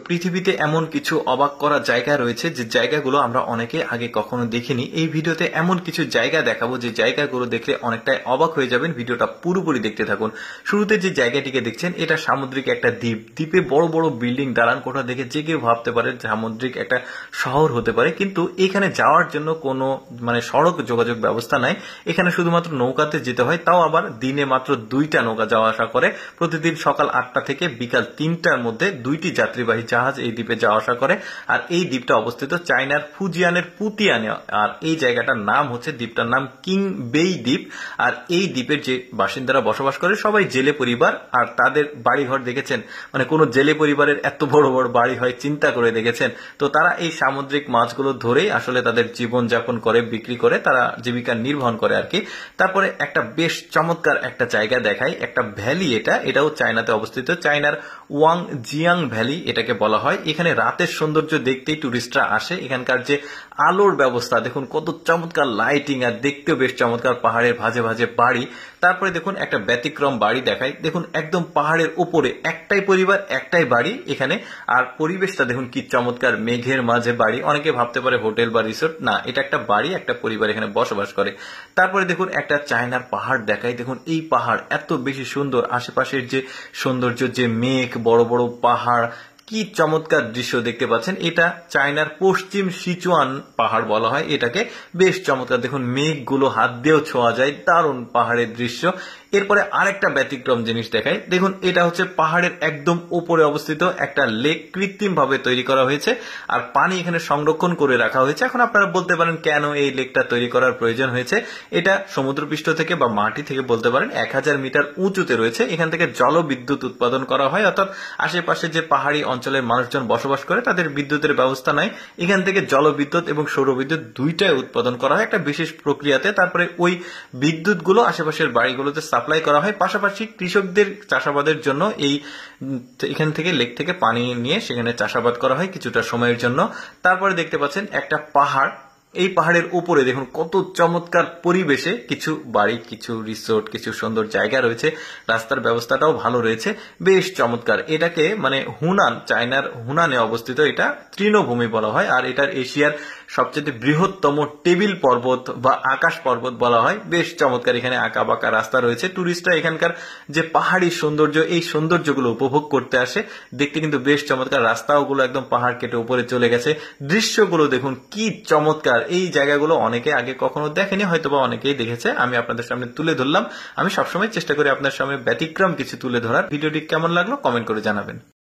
পৃথিবীতে এমন কিছু অবাক করা জায়গা রয়েছে যে জায়গাগুলো আমরা অনেকে আগে কখনো দেখিনি। এই ভিডিওতে এমন কিছু জায়গা দেখাবো যে জায়গাগুলো দেখলে অনেকটাই অবাক হয়ে যাবেন। ভিডিওটা পুরোপুরি দেখতে থাকুন। শুরুতে যে জায়গাটিকে দেখছেন এটা সামুদ্রিক একটা দ্বীপ। দ্বীপে বড় বড় বিল্ডিং, দালান কোঠা দেখে যে কেউ ভাবতে পারে সামুদ্রিক একটা শহর হতে পারে, কিন্তু এখানে যাওয়ার জন্য কোনো সড়ক যোগাযোগ ব্যবস্থা নাই। এখানে শুধুমাত্র নৌকাতে যেতে হয়, তাও আবার দিনে মাত্র 2টা নৌকা যাওয়া আসা করে। প্রতিদিন সকাল 8টা থেকে বিকাল 3টার মধ্যে 2টি যাত্রীবাহী জাহাজ এই দ্বীপে যাওয়া আসা করে। আর এই দ্বীপটা অবস্থিত চায়নার ফুজিয়ানের পুতিয়ানে। আর এই জায়গাটার নাম হচ্ছে, দ্বীপটার নাম কিংবেই দ্বীপ। আর এই দ্বীপের যে বাসিন্দারা বসবাস করে সবাই জেলে পরিবার। আর তাদের বাড়িঘর দেখেছেন, কোন জেলে পরিবারের এত বড় বড় বাড়ি হয় চিন্তা করে দেখেছেন? তো তারা এই সামুদ্রিক মাছগুলো ধরেই আসলে তাদের জীবন যাপন করে, বিক্রি করে তারা জীবিকা নির্বাহ করে আর কি। তারপরে একটা বেশ চমৎকার একটা জায়গা দেখাই, একটা ভ্যালি। এটাও চায়নাতে অবস্থিত, চায়নার ওয়াং জিয়াং ভ্যালি এটাকে বলা হয়। এখানে রাতের সৌন্দর্য দেখতেই টুরিস্টরা আসে। এখানকার যে আলোর ব্যবস্থা দেখুন, কত চমৎকার লাইটিং, আর দেখতেও বেশ চমৎকার। পাহাড়ের ভাঁজে ভাঁজে বাড়ি। তারপরে দেখুন একটা ব্যতিক্রম বাড়ি দেখাই। দেখুন একদম পাহাড়ের উপরে একটাই পরিবার, একটাই বাড়ি এখানে। আর পরিবেশটা দেখুন কি চমৎকার, মেঘের মাঝে বাড়ি। অনেকে ভাবতে পারে হোটেল বা রিসোর্ট, না, এটা একটা বাড়ি, একটা পরিবার এখানে বসবাস করে। তারপরে দেখুন একটা চায়নার পাহাড় দেখাই। দেখুন এই পাহাড় এত বেশি সুন্দর, আশেপাশের যে সৌন্দর্য, যে মেঘ, বড় বড় পাহাড়, কি চমৎকার দৃশ্য দেখতে পাচ্ছেন। এটা চায়নার পশ্চিম সিচুয়ান পাহাড় বলা হয় এটাকে। বেশ চমৎকার, দেখুন মেঘগুলো হাত দিয়েও ছোঁয়া যায়, দারুণ পাহাড়ের দৃশ্য। এরপরে আরেকটা ব্যতিক্রম জিনিস দেখাই। দেখুন এটা হচ্ছে পাহাড়ের একদম উপরে অবস্থিত একটা লেক, কৃত্রিম ভাবে তৈরি করা হয়েছে। আর পানি এখানে সংরক্ষণ করে রাখা হয়েছে। এখন আপনারা বলতে পারেন কেন এই লেকটা তৈরি করার প্রয়োজন হয়েছে। এটা সমুদ্রপৃষ্ঠ থেকে বা মাটি থেকে বলতে পারেন 1000 মিটার উঁচুতে রয়েছে। এখান থেকে জলবিদ্যুৎ উৎপাদন করা হয়, অর্থাৎ আশেপাশে যে পাহাড়ি অঞ্চলের মানুষজন বসবাস করে তাদের বিদ্যুতের ব্যবস্থা নাই। এখান থেকে জলবিদ্যুৎ এবং সৌরবিদ্যুৎ দুইটাই উৎপাদন করা হয় একটা বিশেষ প্রক্রিয়াতে। তারপরে ওই বিদ্যুৎগুলো আশেপাশের বাড়িগুলোতে সাপ্লাই করা হয়। পাশাপাশি কৃষকদের চাষাবাদের জন্য এখান থেকে লেক থেকে পানি নিয়ে সেখানে চাষাবাদ করা হয় কিছুটা সময়ের জন্য। তারপরে দেখতে পাচ্ছেন একটা পাহাড়। এই পাহাড়ের উপরে দেখুন কত চমৎকার পরিবেশে কিছু বাড়ি, কিছু রিসোর্ট, কিছু সুন্দর জায়গা রয়েছে। রাস্তার ব্যবস্থাটাও ভালো রয়েছে, বেশ চমৎকার। এটাকে হুনান, চায়নার হুনানে অবস্থিত এটা তৃণভূমি বলা হয়। আর এটার এশিয়ার সবচেয়ে বৃহত্তম টেবিল পর্বত বা আকাশ পর্বত বলা হয়। বেশ চমৎকার, এখানে আঁকা বাঁকা রাস্তা রয়েছে। টুরিস্টরা এখানকার যে পাহাড়ি সৌন্দর্য, এই সৌন্দর্যগুলো উপভোগ করতে আসে। দেখতে কিন্তু বেশ চমৎকার। রাস্তাগুলো একদম পাহাড় কেটে উপরে চলে গেছে। দৃশ্যগুলো দেখুন কি চমৎকার। এই জায়গাগুলো অনেকে আগে কখনো দেখেনি, হয়তোবা অনেকেই দেখেছে। আমি আপনাদের সামনে তুলে ধরলাম। আমি সবসময় চেষ্টা করি আপনার সামনে ব্যতিক্রম কিছু তুলে ধরার। ভিডিওটি কেমন লাগলো কমেন্ট করে জানাবেন।